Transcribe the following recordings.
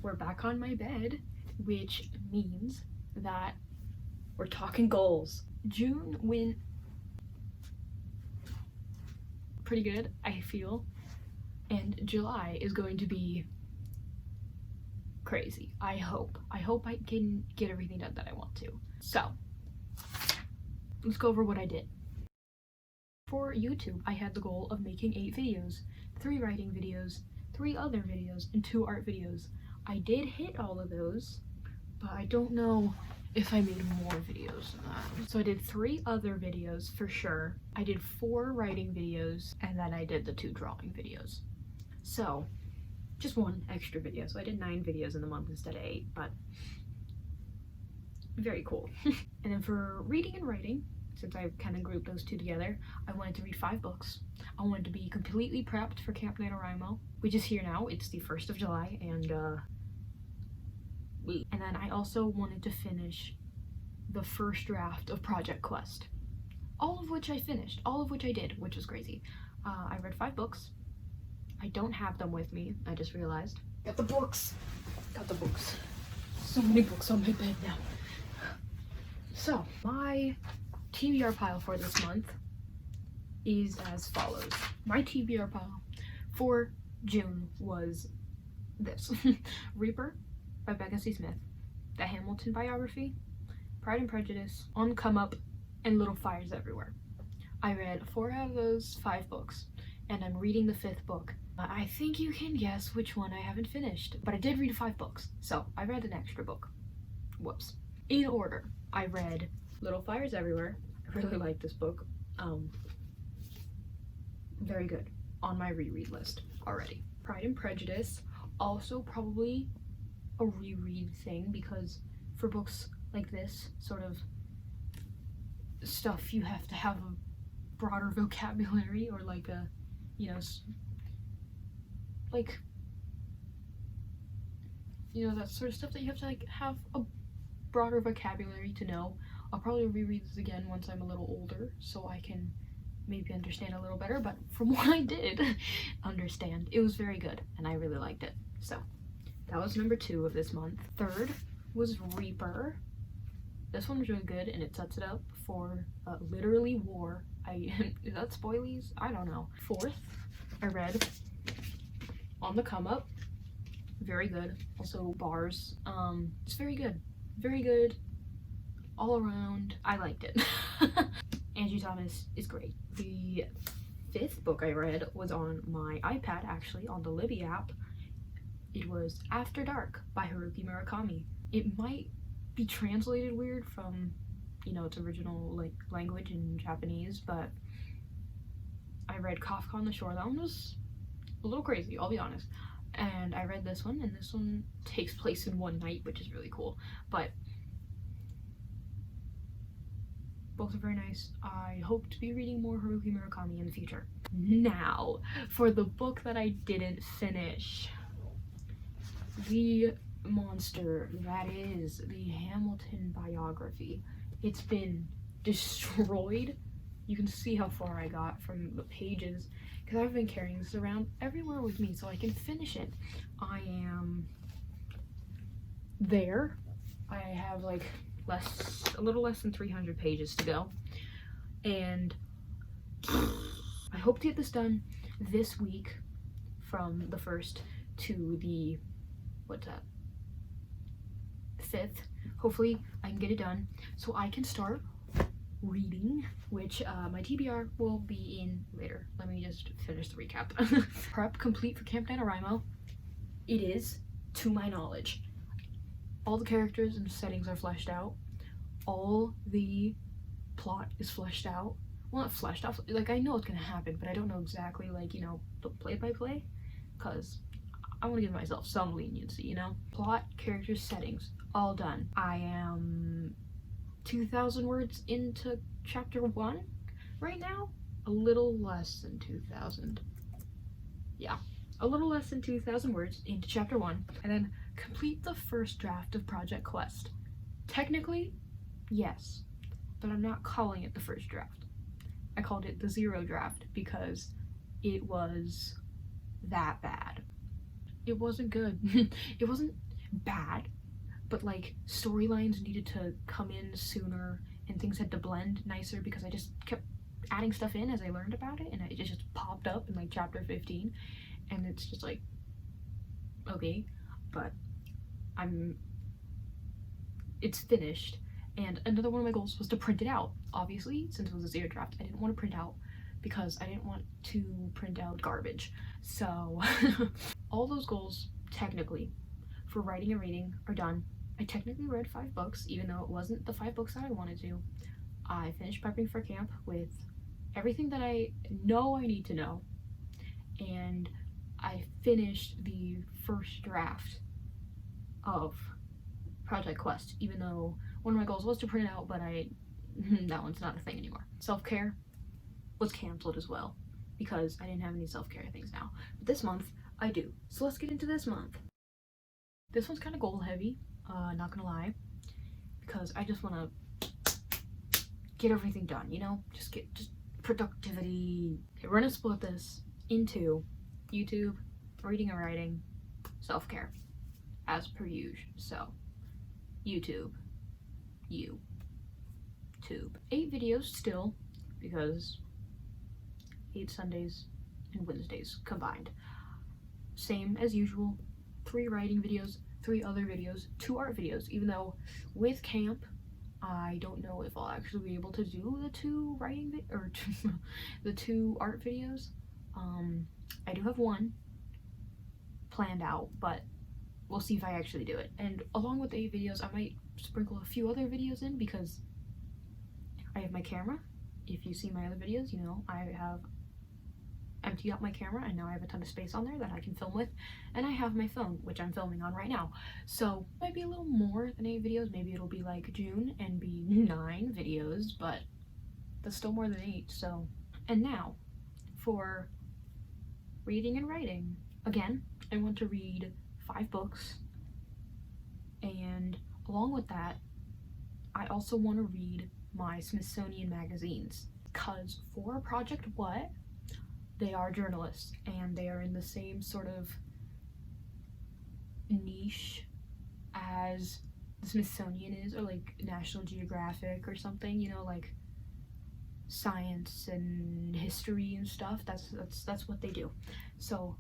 we're back on my bed, which means that we're talking goals. June went pretty good, I feel, and July is going to be crazy. I hope I can get everything done that I want to. So let's go over what I did. For YouTube, I had the goal of making 8 videos, 3 writing videos, 3 other videos, and 2 art videos. I did hit all of those, but I don't know if I made more videos than that. So I did 3 other videos for sure. I did 4 writing videos, and then I did the 2 drawing videos. So just 1 extra video. So I did 9 videos in the month instead of 8, but very cool. And then for reading and writing, since I kind of grouped those 2 together, I wanted to read 5 books. I wanted to be completely prepped for Camp NaNoWriMo, which is here now. It's the 1st of July, and then I also wanted to finish the first draft of Project Quest. All of which I finished, all of which I did, which was crazy. I read 5 books. I don't have them with me, I just realized. Got the books. So many books on my bed now. So, my TBR pile for this month is as follows. My TBR pile for June was this. Reaper by Becca C. Smith, the Hamilton biography, Pride and Prejudice, On Come Up, and Little Fires Everywhere. I read 4 out of those 5 books, and I'm reading the 5th book. I think you can guess which one I haven't finished, but I did read 5 books, so I read an extra book. Whoops. In order, I read Little Fires Everywhere. I really like this book. Very good. On my reread list already. Pride and Prejudice, also probably a reread thing, because for books like this sort of stuff, you have to have a broader vocabulary, or like a, you know, like, you know, that sort of stuff that you have to like have a broader vocabulary to know. I'll probably reread this again once I'm a little older, so I can maybe understand a little better, but from what I did understand, it was very good, and I really liked it. So that was number 2 of this month. 3rd was Reaper. This one was really good, and it sets it up for literally war. Is that spoilies? I don't know. 4th, I read On the Come Up. Very good. Also Bars. It's very good. Very good. All around. I liked it. Angie Thomas is great. The 5th book I read was on my iPad, actually, on the Libby app. It was After Dark by Haruki Murakami. It might be translated weird from, you know, its original like language in Japanese, but I read Kafka on the Shore. That one was a little crazy, I'll be honest. And I read this one, and this one takes place in one night, which is really cool. But both are very nice. I hope to be reading more Haruki Murakami in the future. Now, for the book that I didn't finish. The monster that is the Hamilton biography. It's been destroyed. You can see how far I got from the pages, because I've been carrying this around everywhere with me so I can finish it. I am there. I have like a little less than 300 pages to go, and I hope to get this done this week, from the 1st to the, what's that, 5th. Hopefully I can get it done so I can start reading, which my TBR will be in later. Let me just finish the recap. Prep complete for Camp NaNoWriMo. It is, to my knowledge. All the characters and settings are fleshed out. All the plot is fleshed out. Well, not fleshed out, like I know it's gonna happen, but I don't know exactly, like, you know, the play-by-play, because I want to give myself some leniency, you know? Plot, characters, settings, all done. I am 2,000 words into chapter 1 right now. A little less than 2,000. Yeah, a little less than 2,000 words into chapter 1, and then complete the first draft of Project Quest. Technically, yes, but I'm not calling it the first draft. I called it the 0 draft because it was that bad. It wasn't good. It wasn't, bad, but like storylines needed to come in sooner and things had to blend nicer because I just kept adding stuff in as I learned about it, and it just popped up in like chapter 15, and it's just like, okay, but it's finished. And another one of my goals was to print it out. Obviously, since it was a zero draft, I didn't want to print out because I didn't want to print out garbage. So all those goals technically for writing and reading are done. I technically read 5 books, even though it wasn't the 5 books that I wanted to. I finished prepping for camp with everything that I know I need to know, and I finished the first draft of Project Quest, even though one of my goals was to print it out, but that one's not a thing anymore. Self-care was canceled as well because I didn't have any self-care things now. But this month, I do. So let's get into this month. This one's kind of goal heavy, not gonna lie, because I just want to get everything done, you know? Just productivity. Okay, we're gonna split this into YouTube, reading and writing, self-care, as per usual. So, YouTube. 8 videos still, because 8 Sundays and Wednesdays combined. Same as usual, 3 writing videos, 3 other videos, 2 art videos, even though with camp, I don't know if I'll actually be able to do the 2 writing or the 2 art videos. I do have one planned out, but we'll see if I actually do it. And along with the 8 videos, I might sprinkle a few other videos in because I have my camera. If you see my other videos, you know I have emptied out my camera and now I have a ton of space on there that I can film with, and I have my phone, which I'm filming on right now. So might be a little more than 8 videos. Maybe it'll be like June and be 9 videos, but that's still more than 8. So, and now for reading and writing. Again, I want to read 5 books, and along with that, I also want to read my Smithsonian magazines, because for Project What, they are journalists, and they are in the same sort of niche as the Smithsonian is, or like National Geographic or something, you know, like science and history and stuff. That's what they do. So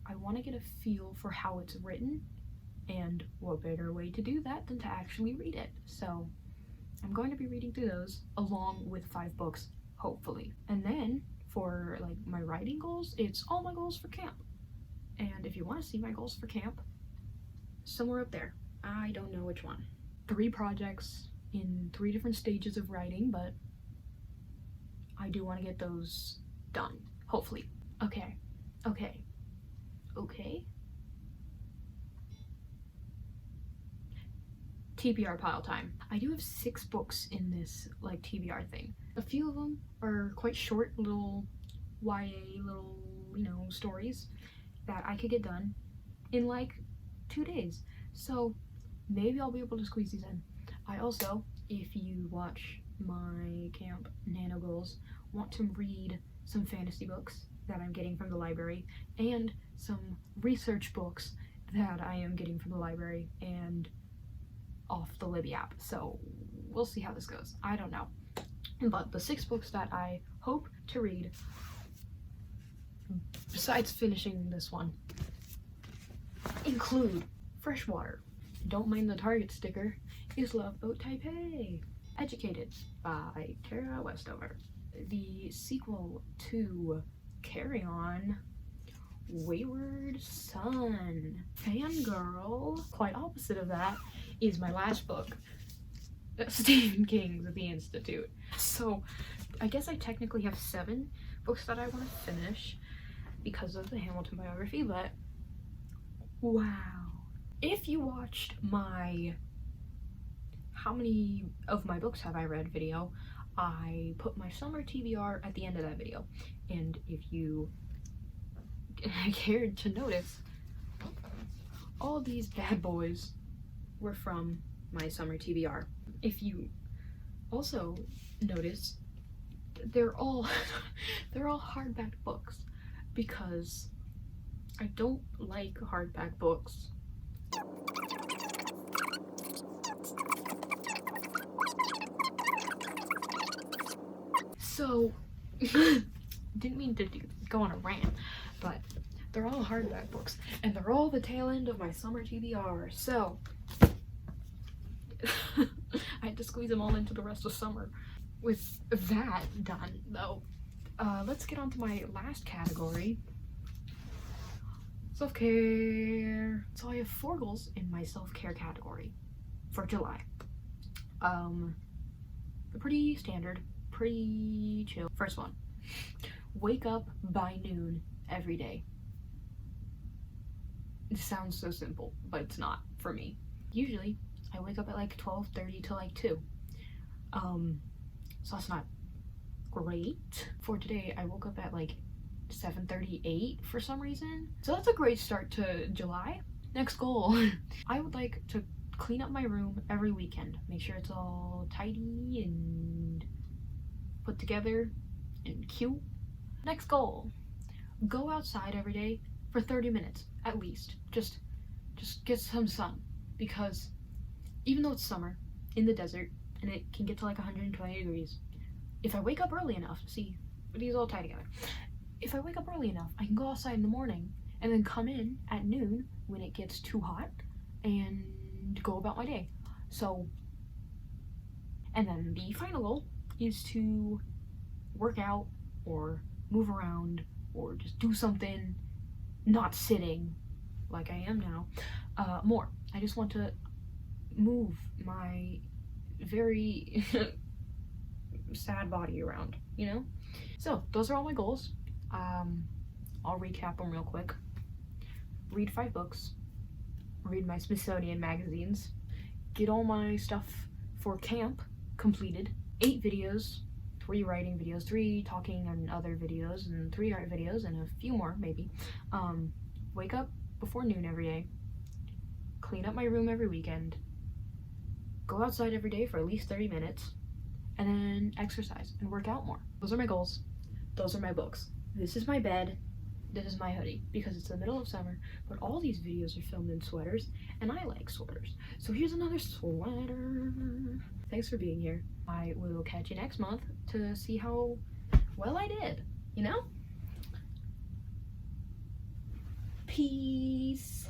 I want to get a feel for how it's written, and what better way to do that than to actually read it. So I'm going to be reading through those along with 5 books, hopefully. And then for like my writing goals, it's all my goals for camp. And if you want to see my goals for camp, somewhere up there, I don't know which one. 3 projects in 3 different stages of writing, but I do want to get those done, hopefully. Okay. TBR pile time. I do have 6 books in this like TBR thing. A few of them are quite short, little YA, little, you know, stories that I could get done in like 2 days. So maybe I'll be able to squeeze these in. I also, if you watch my camp nano goals, want to read some fantasy books that I'm getting from the library, and some research books that I am getting from the library and off the Libby app. So we'll see how this goes. I don't know. But the 6 books that I hope to read, besides finishing this one, include Freshwater, Don't Mind the Target sticker, Is Love Boat Taipei, Educated by Tara Westover, the sequel to Carry On, Wayward Son, Fangirl. Quite opposite of that is my last book, Stephen King's The Institute. So I guess I technically have 7 books that I want to finish because of the Hamilton biography, but wow. If you watched my how many of my books have I read video, I put my summer TBR at the end of that video. And if you cared to notice, all these bad boys were from my summer TBR. If you also notice, they're all hardback books, because I don't like hardback books. So, didn't mean to go on a rant, but they're all hardback books, and they're all the tail end of my summer TBR, so I had to squeeze them all into the rest of summer. With that done, though, let's get on to my last category, self-care. So I have 4 goals in my self-care category for July. They're pretty standard, pretty chill. First one, wake up by noon every day. It sounds so simple, but it's not for me. Usually I wake up at like 12:30 to like 2. So that's not great. For today, I woke up at like 7:38 for some reason. So that's a great start to July. Next goal, I would like to clean up my room every weekend. Make sure it's all tidy and put together and cute. Next goal, go outside every day for 30 minutes at least. Just get some sun, because even though it's summer in the desert and it can get to like 120 degrees, if I wake up early enough, see, these all tie together. If I wake up early enough, I can go outside in the morning and then come in at noon when it gets too hot and go about my day. So, and then the final goal is to work out or move around or just do something, not sitting like I am now, more. I just want to move my very sad body around, you know? So those are all my goals. I'll recap them real quick. Read 5 books, read my Smithsonian magazines, get all my stuff for camp completed, 8 videos, 3 writing videos, 3 talking and other videos, and 3 art videos, and a few more maybe. Wake up before noon every day, clean up my room every weekend, go outside every day for at least 30 minutes, and then exercise and work out more. Those are my goals. Those are my books. This is my bed. This is my hoodie, because it's the middle of summer, but all these videos are filmed in sweaters, and I like sweaters. So here's another sweater. Thanks for being here. I will catch you next month to see how well I did, you know? Peace.